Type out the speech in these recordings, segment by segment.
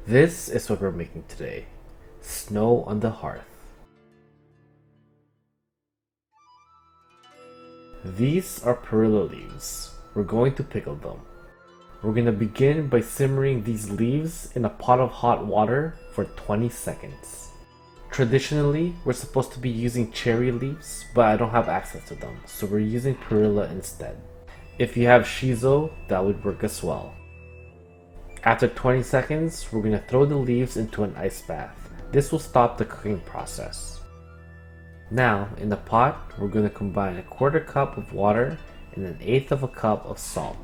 This is what we're making today. Snow on the hearth. These are perilla leaves. We're going to pickle them. We're going to begin by simmering these leaves in a pot of hot water for 20 seconds. Traditionally, we're supposed to be using cherry leaves, but I don't have access to them, so we're using perilla instead. If you have shiso, that would work as well. After 20 seconds, we're going to throw the leaves into an ice bath. This will stop the cooking process. Now, in the pot, we're going to combine a quarter cup of water and an eighth of a cup of salt.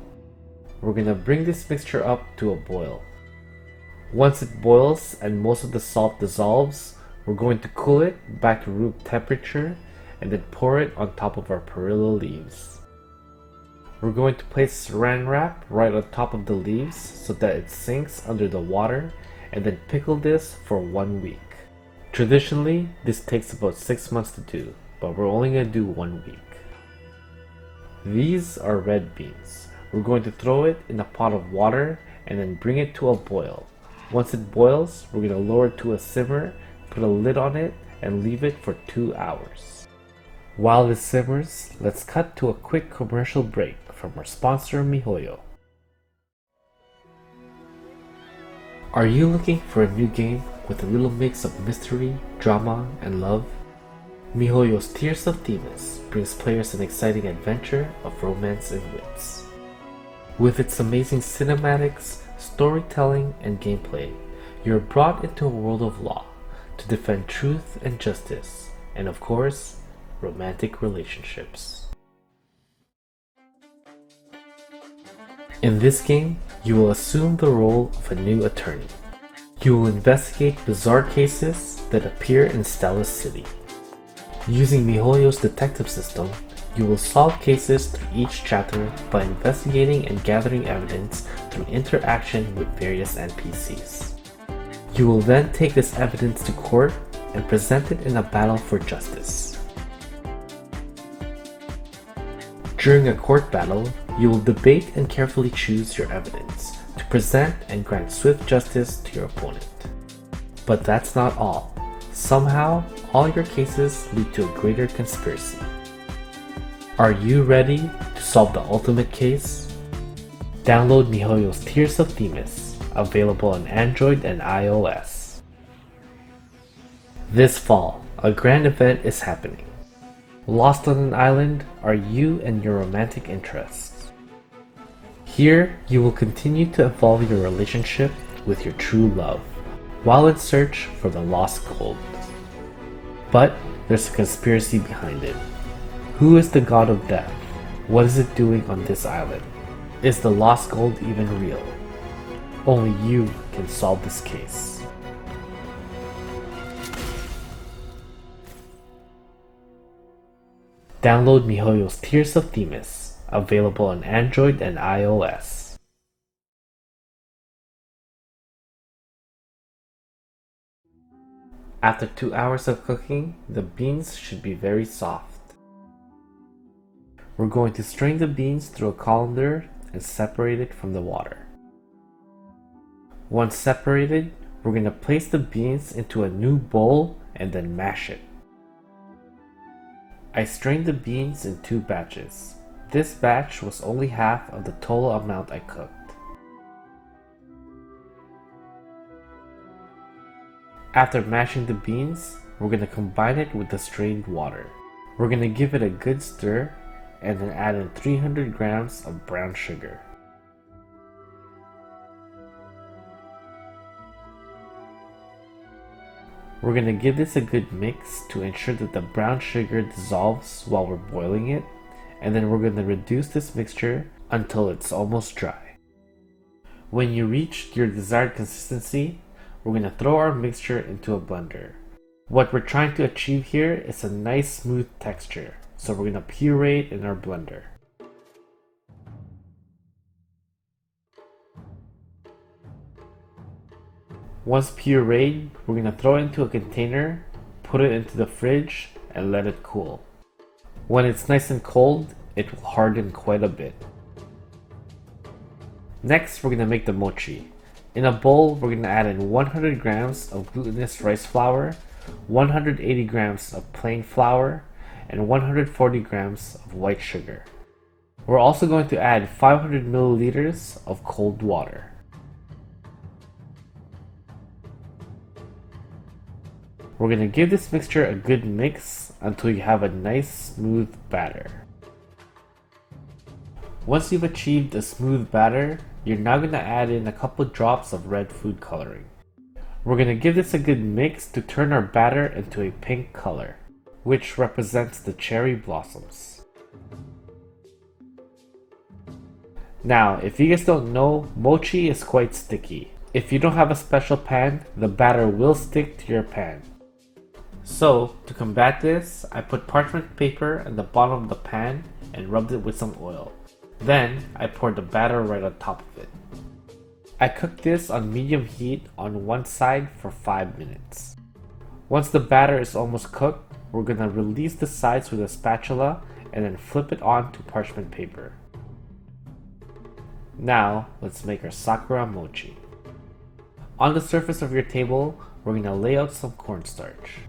We're going to bring this mixture up to a boil. Once it boils and most of the salt dissolves, we're going to cool it back to room temperature and then pour it on top of our perilla leaves. We're going to place saran wrap right on top of the leaves so that it sinks under the water and then pickle this for 1 week. Traditionally, this takes about 6 months to do, but we're only going to do 1 week. These are red beans. We're going to throw it in a pot of water and then bring it to a boil. Once it boils, we're going to lower it to a simmer, put a lid on it, and leave it for 2 hours. While this simmers, let's cut to a quick commercial break from our sponsor MiHoYo. Are you looking for a new game with a little mix of mystery, drama, and love? MiHoYo's Tears of Themis brings players an exciting adventure of romance and wits. With its amazing cinematics, storytelling, and gameplay, you're brought into a world of law to defend truth and justice, and of course, romantic relationships. In this game, you will assume the role of a new attorney. You will investigate bizarre cases that appear in Stella's city. Using MiHoYo's detective system, you will solve cases through each chapter by investigating and gathering evidence through interaction with various NPCs. You will then take this evidence to court and present it in a battle for justice. During a court battle, you will debate and carefully choose your evidence to present and grant swift justice to your opponent. But that's not all. Somehow, all your cases lead to a greater conspiracy. Are you ready to solve the ultimate case? Download MiHoYo's Tears of Themis, available on Android and iOS. This fall, a grand event is happening. Lost on an island are you and your romantic interests. Here, you will continue to evolve your relationship with your true love, while in search for the lost gold. But there's a conspiracy behind it. Who is the god of death? What is it doing on this island? Is the lost gold even real? Only you can solve this case. Download MiHoYo's Tears of Themis, available on Android and iOS. After 2 hours of cooking, the beans should be very soft. We're going to strain the beans through a colander and separate it from the water. Once separated, we're going to place the beans into a new bowl and then mash it. I strained the beans in 2 batches. This batch was only half of the total amount I cooked. After mashing the beans, we're going to combine it with the strained water. We're going to give it a good stir and then add in 300 grams of brown sugar. We're going to give this a good mix to ensure that the brown sugar dissolves while we're boiling it, and then we're going to reduce this mixture until it's almost dry. When you reach your desired consistency, we're going to throw our mixture into a blender. What we're trying to achieve here is a nice smooth texture, so we're going to puree it in our blender. Once pureed, we're going to throw it into a container, put it into the fridge, and let it cool. When it's nice and cold, it will harden quite a bit. Next, we're going to make the mochi. In a bowl, we're going to add in 100 grams of glutinous rice flour, 180 grams of plain flour, and 140 grams of white sugar. We're also going to add 500 milliliters of cold water. We're going to give this mixture a good mix until you have a nice smooth batter. Once you've achieved a smooth batter, you're now going to add in a couple drops of red food coloring. We're going to give this a good mix to turn our batter into a pink color, which represents the cherry blossoms. Now, if you guys don't know, mochi is quite sticky. If you don't have a special pan, the batter will stick to your pan. So, to combat this, I put parchment paper at the bottom of the pan and rubbed it with some oil. Then, I poured the batter right on top of it. I cooked this on medium heat on one side for 5 minutes. Once the batter is almost cooked, we're going to release the sides with a spatula and then flip it onto parchment paper. Now, let's make our Sakura mochi. On the surface of your table, we're going to lay out some cornstarch.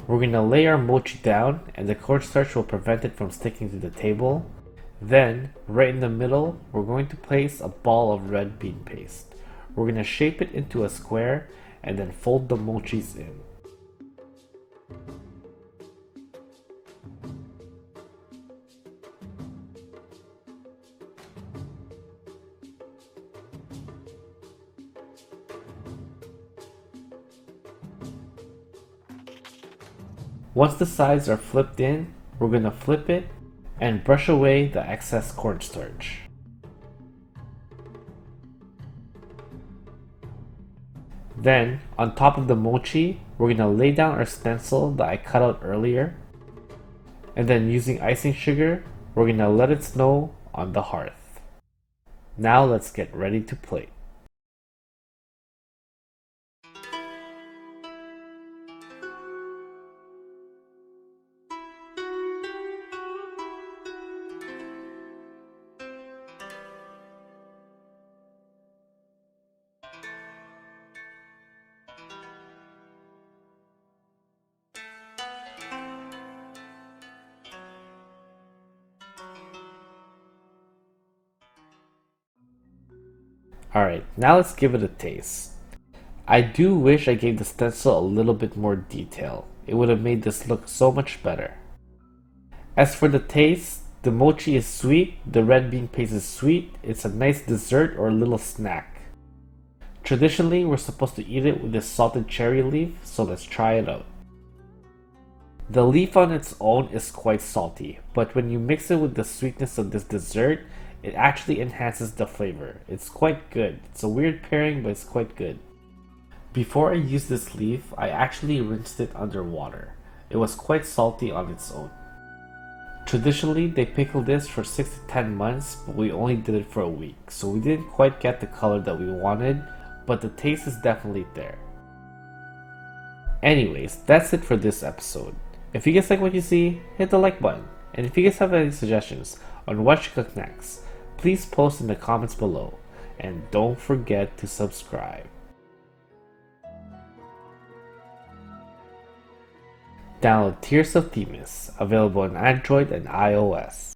We're going to lay our mochi down and the cornstarch will prevent it from sticking to the table. Then, right in the middle, we're going to place a ball of red bean paste. We're going to shape it into a square and then fold the mochis in. Once the sides are flipped in, we're going to flip it and brush away the excess cornstarch. Then, on top of the mochi, we're going to lay down our stencil that I cut out earlier. And then using icing sugar, we're going to let it snow on the hearth. Now let's get ready to plate. Alright, now let's give it a taste. I do wish I gave the stencil a little bit more detail. It would have made this look so much better. As for the taste, the mochi is sweet, the red bean paste is sweet, it's a nice dessert or a little snack. Traditionally, we're supposed to eat it with this salted cherry leaf, so let's try it out. The leaf on its own is quite salty, but when you mix it with the sweetness of this dessert, it actually enhances the flavor. It's quite good. It's a weird pairing, but it's quite good. Before I used this leaf, I actually rinsed it under water. It was quite salty on its own. Traditionally, they pickle this for 6 to 10 months, but we only did it for a week, so we didn't quite get the color that we wanted, but the taste is definitely there. Anyways, that's it for this episode. If you guys like what you see, hit the like button. And if you guys have any suggestions on what to cook next, please post in the comments below. And don't forget to subscribe. Download Tears of Themis, available on Android and iOS.